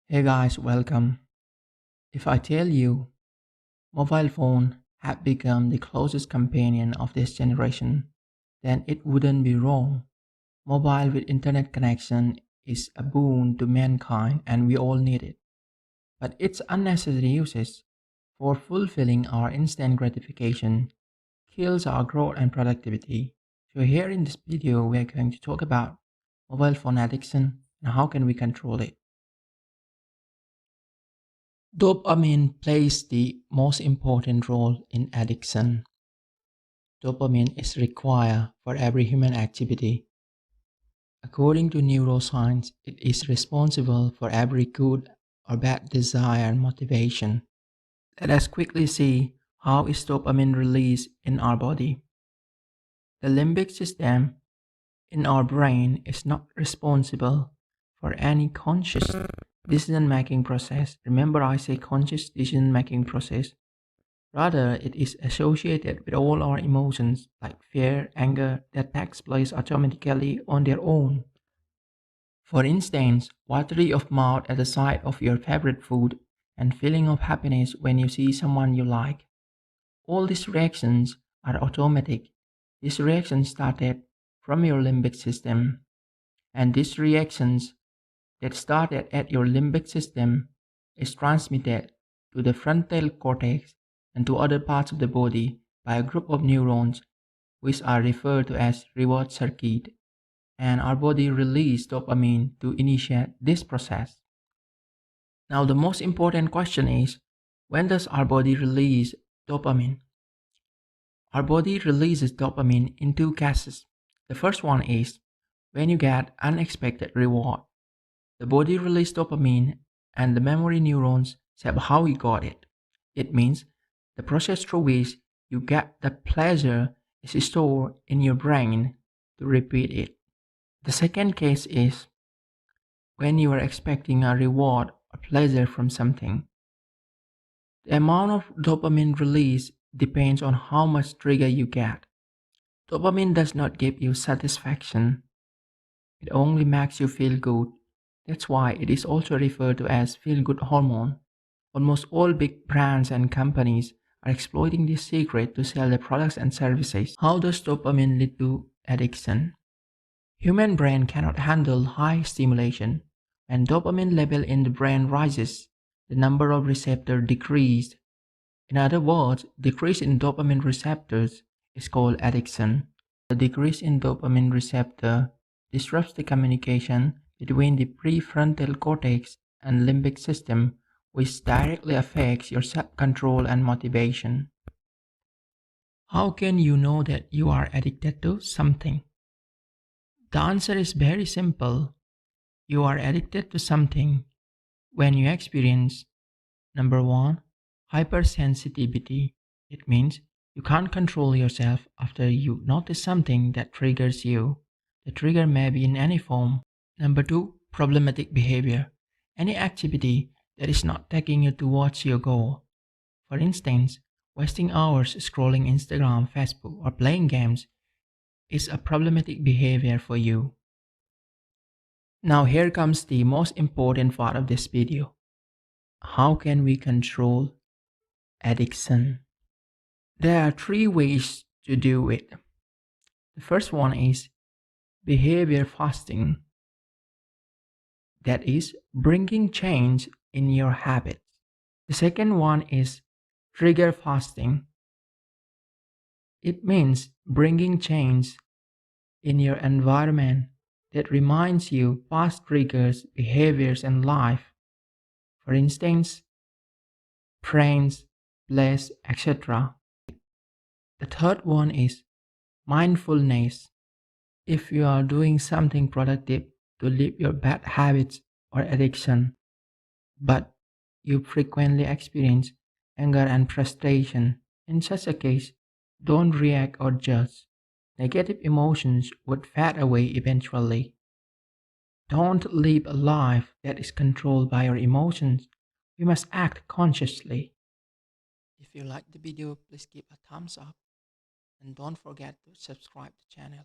Hey guys, welcome. If I tell you mobile phone have become the closest companion of this generation, then it wouldn't be wrong. Mobile with internet connection is a boon to mankind and we all need it. But its unnecessary uses for fulfilling our instant gratification kills our growth and productivity. So here in this video, we are going to talk about mobile phone addiction and how can we control it. Dopamine plays the most important role in addiction. Dopamine is required for every human activity. According to neuroscience, it is responsible for every good or bad desire and motivation. Let us quickly see how is dopamine released in our body. The limbic system in our brain is not responsible for any conscious decision-making process. Remember, I say conscious decision-making process. Rather, it is associated with all our emotions like fear, anger that takes place automatically on their own. For instance, watery of mouth at the sight of your favorite food and feeling of happiness when you see someone you like. All these reactions are automatic. These reactions started from your limbic system, and these reactions that started at your limbic system is transmitted to the frontal cortex and to other parts of the body by a group of neurons which are referred to as reward circuit, and our body releases dopamine to initiate this process. Now the most important question is, when does our body release dopamine? Our body releases dopamine in two cases. The first one is when you get unexpected reward. The body releases dopamine and the memory neurons say how you got it. It means the process through which you get the pleasure is stored in your brain to repeat it. The second case is when you are expecting a reward or pleasure from something. The amount of dopamine release depends on how much trigger you get. Dopamine does not give you satisfaction. It only makes you feel good. That's why it is also referred to as feel-good hormone. Almost all big brands and companies are exploiting this secret to sell their products and services. How does dopamine lead to addiction? Human brain cannot handle high stimulation. When dopamine level in the brain rises, the number of receptors decreases. In other words, decrease in dopamine receptors is called addiction. The decrease in dopamine receptor disrupts the communication between the prefrontal cortex and limbic system, which directly affects your self-control and motivation. How can you know that you are addicted to something? The answer is very simple. You are addicted to something when you experience number one, hypersensitivity. It means you can't control yourself after you notice something that triggers you. The trigger may be in any form. Number two, problematic behavior. Any activity that is not taking you towards your goal. For instance, wasting hours scrolling Instagram, Facebook, or playing games is a problematic behavior for you. Now here comes the most important part of this video. How can we control addiction? There are three ways to do it. The first one is behavior fasting. That is bringing change in your habits. The second one is trigger fasting. It means bringing change in your environment that reminds you past triggers, behaviors, and life. For instance, friends, place, etc. The third one is mindfulness. If you are doing something productive to leave your bad habits or addiction, but you frequently experience anger and frustration, in such a case, don't react or judge. Negative emotions would fade away eventually. Don't live a life that is controlled by your emotions. You must act consciously. If you like the video, please give a thumbs up and don't forget to subscribe to the channel.